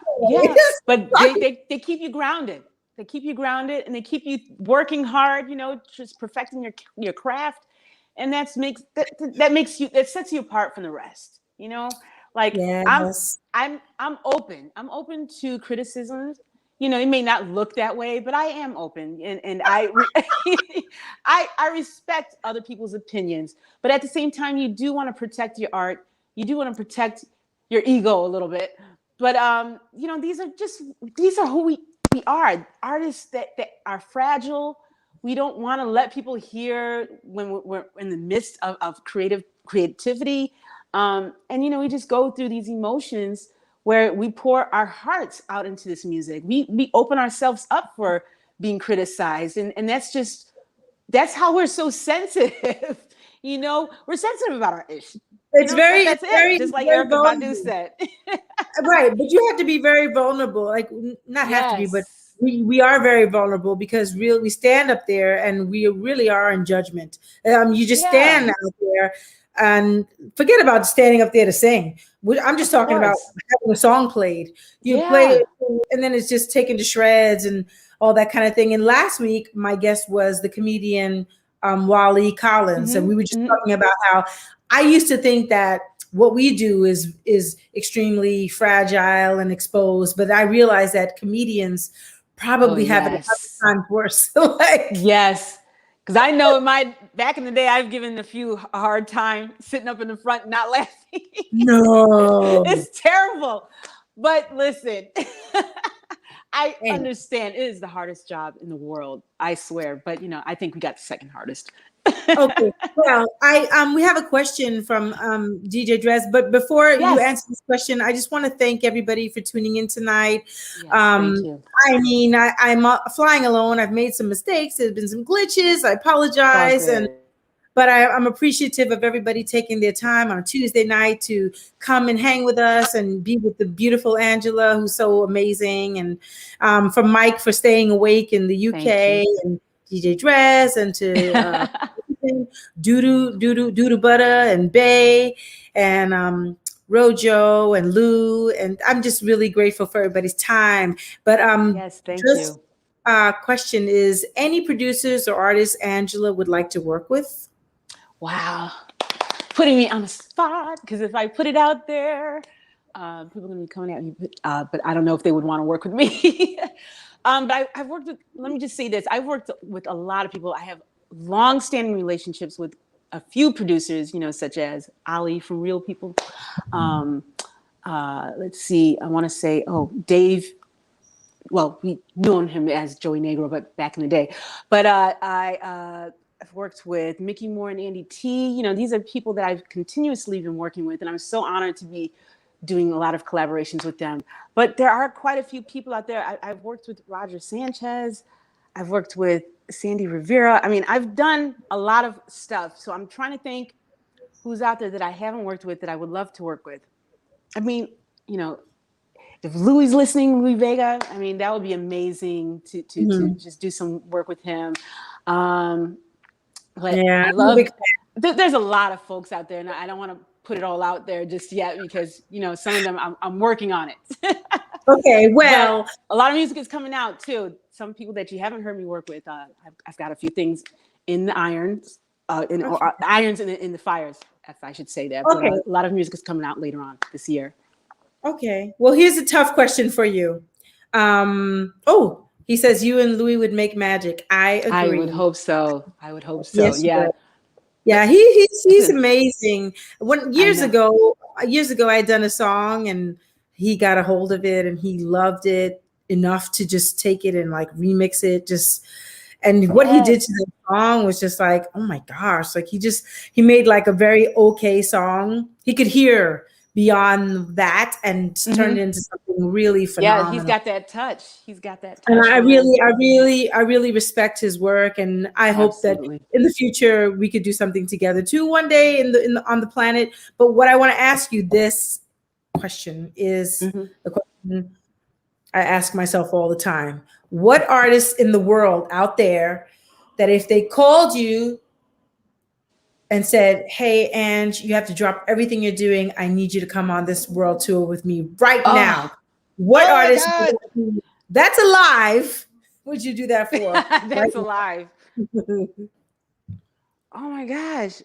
But they keep you grounded. They keep you grounded, and they keep you working hard. Just perfecting your craft, and that sets you apart from the rest. Like, yes. I'm open. I'm open to criticisms. It may not look that way, but I am open, and I respect other people's opinions. But at the same time, you do want to protect your art. You do want to protect your ego a little bit. But these are who we are. Artists that are fragile. We don't want to let people hear when we're in the midst of creativity. And we just go through these emotions where we pour our hearts out into this music. We open ourselves up for being criticized. And that's how we're so sensitive. We're sensitive about our issues. It's very, just like Erykah Badu said. Right. But you have to be very vulnerable. Like, not have to be, but we are very vulnerable, because we stand up there and we really are in judgment. You just stand out there. And forget about standing up there to sing. I'm just Of talking about course. having a song played. You play Yeah. it, and then it's just taken to shreds and all that kind of thing. And last week, my guest was the comedian Wally Collins, and we were just talking about how I used to think that what we do is extremely fragile and exposed, but I realized that comedians probably have it a Yes. hundred times worse. Like, Yes. Because I know back in the day, I've given a few a hard time sitting up in the front, not laughing. no. It's terrible. But listen, I Anyway. understand it is the hardest job in the world, I swear. But I think we got the second hardest. Okay. Well, we have a question from DJ Dress, but before you Yes. answer this question, I just want to thank everybody for tuning in tonight. Yes, thank you. I mean, I'm flying alone. I've made some mistakes. There's been some glitches. I It's all apologize, good. but I'm appreciative of everybody taking their time on a Tuesday night to come and hang with us and be with the beautiful Angela, who's so amazing, and from Mike for staying awake in the UK, and DJ Dress, and to Doodoo Butter and Bay and Rojo and Lou, and I'm just really grateful for everybody's time. But Yes, thank just you. question is, any producers or artists Angela would like to work with? Wow. Putting me on the spot, because if I put it out there, people are going to be coming at me, but I don't know if they would want to work with me. But I've worked with, let me just say this, I've worked with a lot of people. I have long-standing relationships with a few producers, such as Ali from Real People. Let's see, I want to say, Dave. Well, we knew him as Joey Negro, but back in the day. But I've worked with Mickey Moore and Andy T. These are people that I've continuously been working with, and I'm so honored to be doing a lot of collaborations with them. But there are quite a few people out there. I've worked with Roger Sanchez. I've worked with Sandy Rivera. I mean, I've done a lot of stuff. So I'm trying to think who's out there that I haven't worked with that I would love to work with. I mean, if Louis listening, Louis Vega, I mean, that would be amazing to just do some work with him. But Yeah, I love, there's a lot of folks out there, and I don't want to put it all out there just yet because, some of them I'm working on it. Okay, well. But a lot of music is coming out too. Some people that you haven't heard me work with, I've got a few things in the irons, irons in the fires, if I should say that. Okay. But a lot of music is coming out later on this year. Okay. Well, here's a tough question for you. He says you and Louis would make magic. I agree. I would hope so. Yes, yeah. Yeah, he's amazing. Years ago, I had done a song and he got a hold of it and he loved it enough to just take it and like remix it. And what he did to the song was just like, oh my gosh, like he made like a very okay song. He could hear beyond that and turned it into something really phenomenal. Yeah, he's got that touch. And I really respect his work, and I hope that in the future we could do something together too one day on the planet. But what I want to ask you, this question is the question I ask myself all the time. What artists in the world out there that if they called you and said, hey, Ange, you have to drop everything you're doing. I need you to come on this world tour with me right now. What artist that's alive would you do that for? That's alive. Oh my gosh.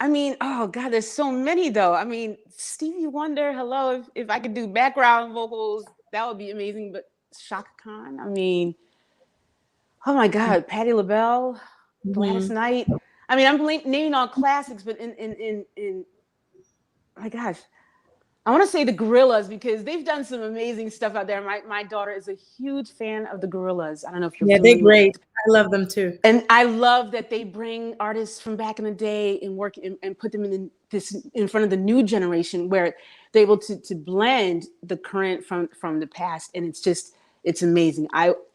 I mean, oh God, there's so many though. I mean, Stevie Wonder, hello. If I could do background vocals, that would be amazing. But Shaka Khan, I mean, oh my God, Patti LaBelle, Gladys Knight. I mean, I'm naming all classics, but in oh my gosh, I want to say the Gorillas because they've done some amazing stuff out there. My daughter is a huge fan of the Gorillas. I don't know if you're familiar. They're great. I love them too. And I love that they bring artists from back in the day and work and put them in front of the new generation where they're able to blend the current from the past, and it's amazing.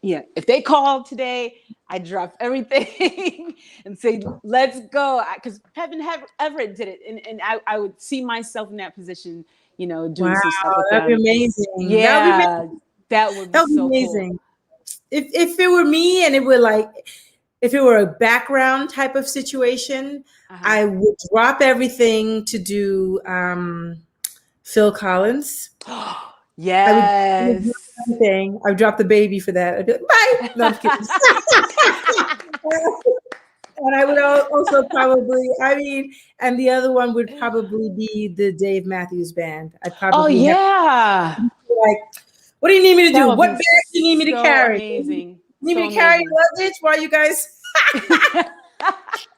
If they call today, I drop everything and say, let's go. Because Kevin Everett did it. And I would see myself in that position, doing some stuff with them. That'd be amazing. Yeah, that would be so amazing. Cool. If it were me and it were like, if it were a background type of situation, I would drop everything to do Phil Collins. Yes. I would drop the baby for that. I'd be like, bye. No, I'm kidding. And I would also probably, and the other one would probably be the Dave Matthews Band. I'd probably yeah. like, what do you need me to do? What bag do you need me to carry? Amazing. You need me to carry luggage while you guys?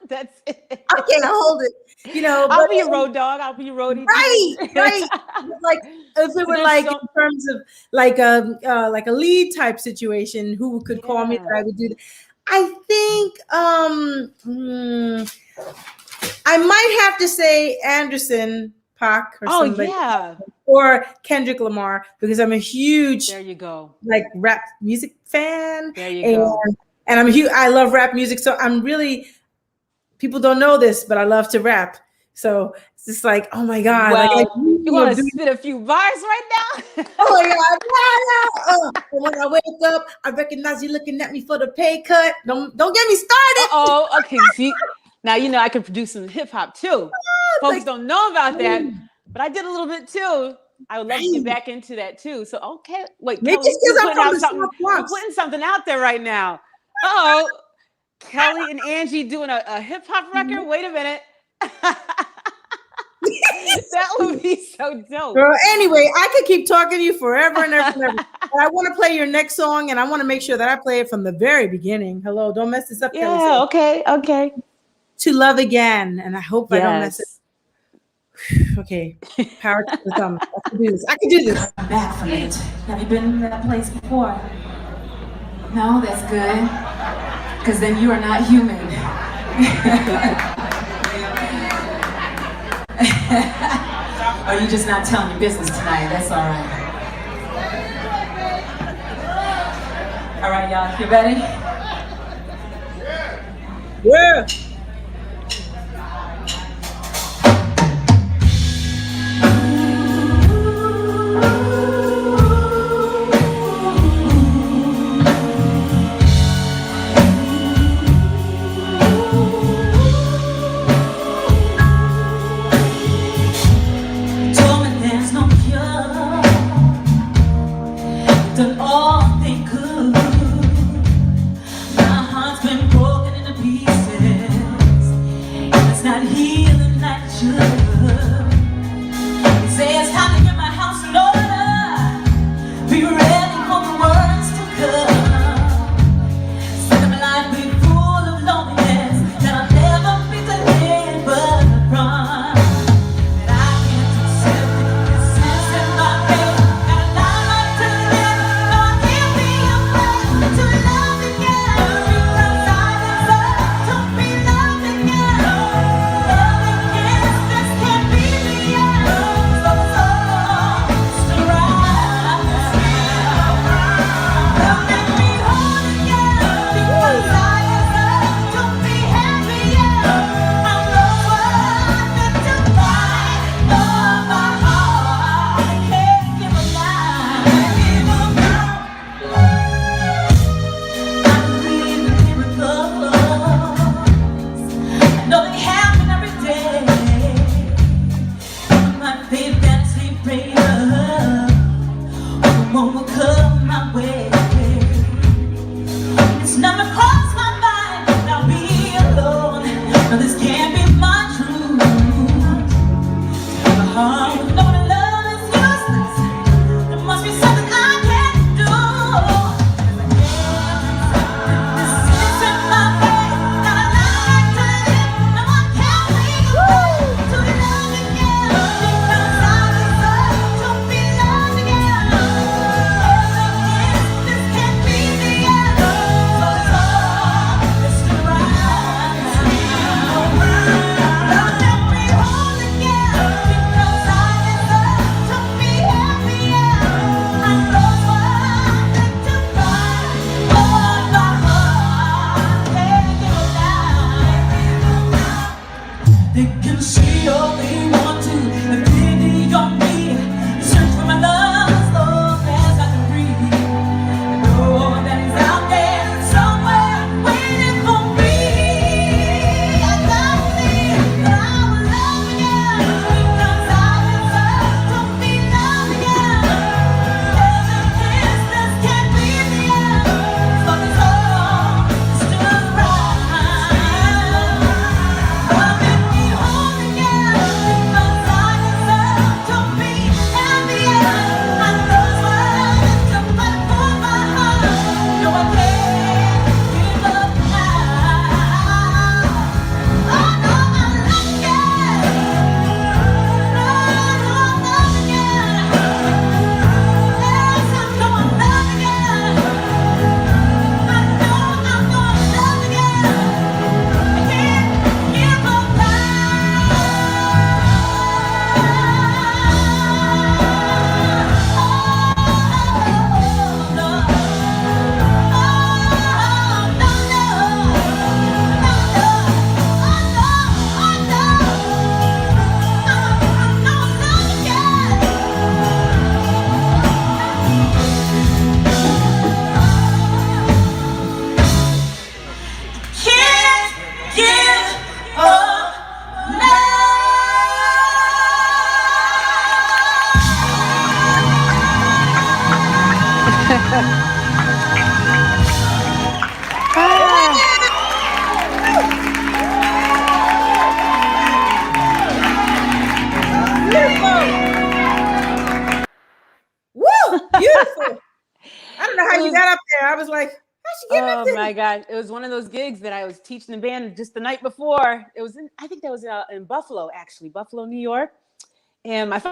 That's it. I can't hold it. I'll be your road dog. I'll be your roadie. Right. Like if it were like in terms of like a lead type situation, who could call me that I would do that? I think I might have to say Anderson .Paak or somebody. Or Kendrick Lamar, because I'm a huge like rap music fan. There you go. And I love rap music, so I'm really, people don't know this, but I love to rap. So it's just like, oh my God. Well, like, you want to spit a few bars right now? Oh my God. When I wake up, I recognize you looking at me for the pay cut. Don't get me started. Okay. See, now I can produce some hip hop too. Folks don't know about that, but I did a little bit too. I would love to get back into that too. So wait, maybe it's because I'm from the South Bronx. We're putting something out there right now. Oh, Kelly and Angie doing a hip hop record. Wait a minute. That would be so dope. Girl, anyway, I could keep talking to you forever and ever and ever. But I want to play your next song, and I want to make sure that I play it from the very beginning. Hello, don't mess this up. Yeah, Kelly. Okay. To Love Again, and I hope I don't mess it. Okay, power to the thumb. I can do this. I'm back from it. Have you been to that place before? No, that's good. Because then you are not human. Or you just not telling your business tonight. That's all right. All right, y'all. You ready? Yeah. Done all they could. My heart's been broken into pieces, and it's not healing like it should. They say it's time to get my house in order. Be ready for the words to come. Instead of a life be full of loneliness that I'll never be delivered from. That I can't accept it. This isn't my fate. To be loved again. my God. It was one of those gigs that I was teaching the band just the night before. It was I think that was in Buffalo, actually, Buffalo, New York. And my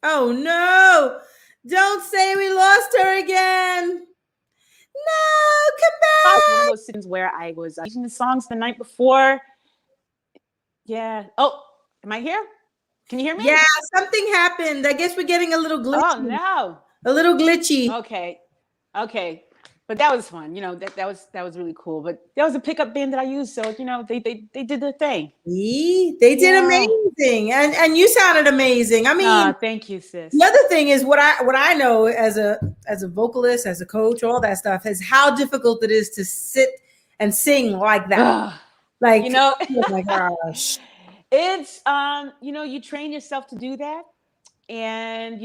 Oh no, don't say we lost her again. No, come back. one of those scenes where I was teaching the songs the night before. Yeah. Oh, am I here? Can you hear me? Yeah, something happened. I guess we're getting a little glitchy. Oh no. A little glitchy. Okay. But that was fun. That was really cool. But that was a pickup band that I used. So, they did their thing. See? They did amazing. And you sounded amazing. I mean, thank you, sis. The other thing is what I know as a vocalist, as a coach, all that stuff is how difficult it is to sit and sing like that. Like, oh my gosh. It's you train yourself to do that. And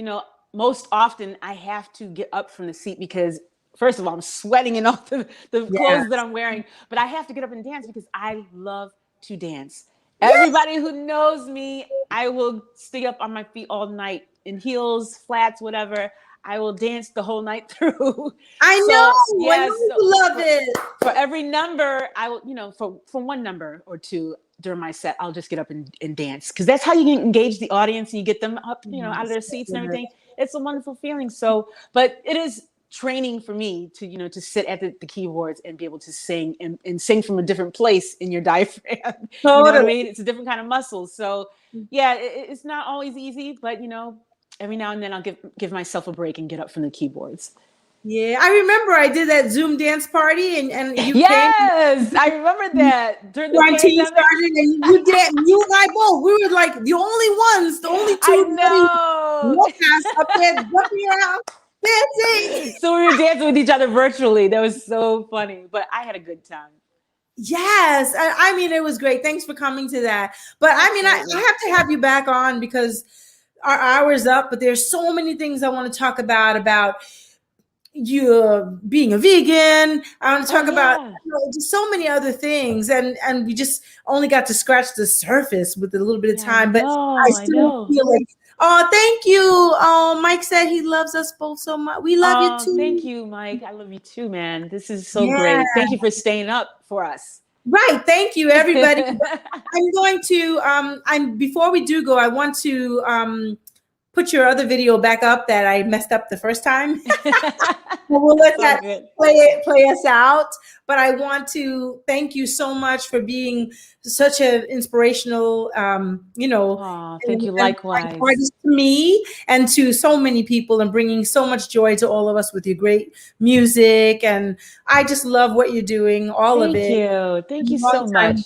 most often I have to get up from the seat because first of all, I'm sweating in all the clothes that I'm wearing, but I have to get up and dance because I love to dance. Yes. Everybody who knows me, I will stay up on my feet all night in heels, flats, whatever. I will dance the whole night through. I know you love it. For every number, I will, for one number or two during my set, I'll just get up and dance because that's how you can engage the audience and you get them up, out of their seats and everything. It's a wonderful feeling. So, but it is training for me to to sit at the keyboards and be able to sing and sing from a different place in your diaphragm. You know what I mean? It's a different kind of muscle. So yeah, it's not always easy, but every now and then I'll give myself a break and get up from the keyboards. Yeah, I remember I did that Zoom dance party and you came. Yes, I remember that during the quarantine started and you did. You and I both. We were like the only two. I know. Up there jumping around. Dancing. So we were dancing with each other virtually. That was so funny, but I had a good time. Yes, I mean it was great. Thanks for coming to that. But I mean, I have to have you back on because our hour's up. But there's so many things I want to talk about you being a vegan. I want to talk about just so many other things, and we just only got to scratch the surface with a little bit of time. But I still feel like. Oh, thank you. Oh, Mike said he loves us both so much. We love you too. Thank you, Mike. I love you too, man. This is so great. Thank you for staying up for us. Right. Thank you, everybody. I'm going to, before we do go, I want to put your other video back up that I messed up the first time. We'll let that play us out. But I want to thank you so much for being such an inspirational, thank you likewise. Artist to me and to so many people and bringing so much joy to all of us with your great music. And I just love what you're doing, all of it. Thank you so much.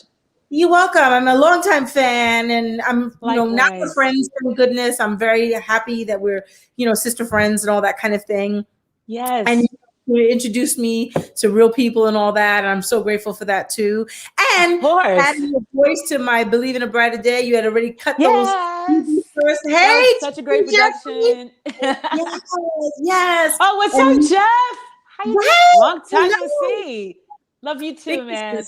You're welcome. I'm a longtime fan, and I'm, not for friends. Thank goodness. I'm very happy that we're, sister friends and all that kind of thing. Yes. And you introduced me to real people and all that. And I'm so grateful for that too. And adding your voice to my Believe in a Brighter Day. You had already cut those first. Hey, such a great production. Yes. Oh, what's up, Jeff? How you doing? Long time no see. Love you too, man.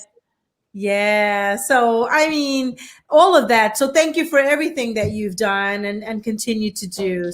Yeah. So, I mean, all of that. So thank you for everything that you've done and continue to do.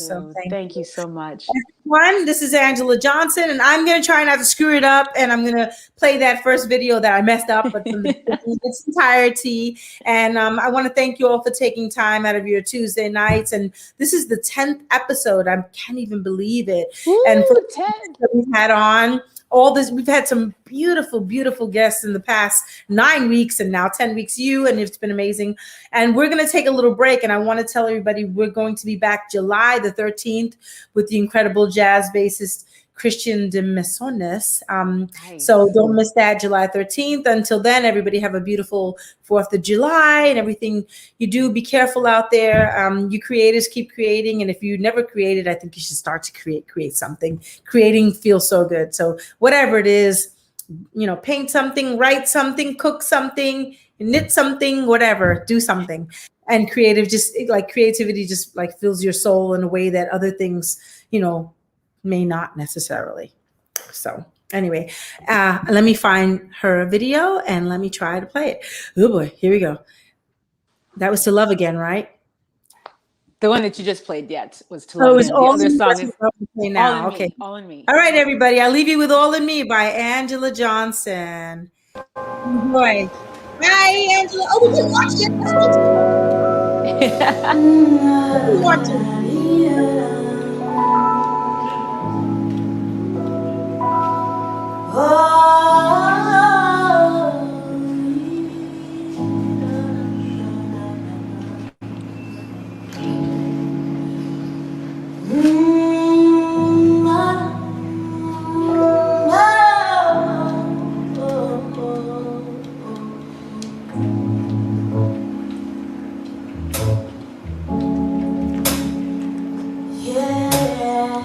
Thank you so much. Everyone, this is Angela Johnson, and I'm going to try not to screw it up. And I'm going to play that first video that I messed up, but in its entirety. And I want to thank you all for taking time out of your Tuesday nights. And this is the 10th episode. I can't even believe it. Ooh, and for 10 that we've had on. All this, we've had some beautiful, beautiful guests in the past 9 weeks and now 10 weeks, and it's been amazing. And we're going to take a little break. And I want to tell everybody we're going to be back July the 13th with the incredible jazz bassist Christian de Mesones. Nice. So don't miss that, July 13th. Until then, everybody have a beautiful 4th of July and everything you do. Be careful out there. You creators keep creating. And if you never created, I think you should start to create something. Creating feels so good. So whatever it is, paint something, write something, cook something, knit something, whatever, do something. And creativity just like fills your soul in a way that other things, may not necessarily. So anyway, let me find her video and let me try to play it. Oh boy, here we go. That was To Love Again, right? The one that you just played, yet was To Oh, Love it was Again. The All other in Me. song That's is what I'm saying All now. in Okay. Me. All in Me. All right, everybody. I'll leave you with All in Me by Angela Johnson. Enjoy. Bye, Angela. Oh, we can watch it. Let's watch it. Yeah.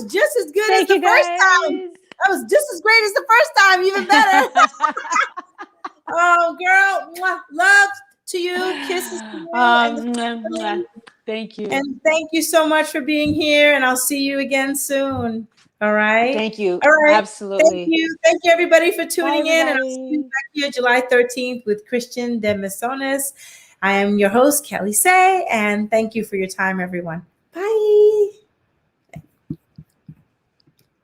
was just as good as Thank the you, first guys. time. That was just as great as the first time, even better. Oh, girl, mwah, love to you, kisses to you, and the family. Thank you. And thank you so much for being here. And I'll see you again soon. All right. Thank you. All right. Absolutely. Thank you, everybody, for tuning Bye, in. And I'll see you back here July 13th with Christian de Mesones. I am your host, Kelli Sae, and thank you for your time, everyone. Bye.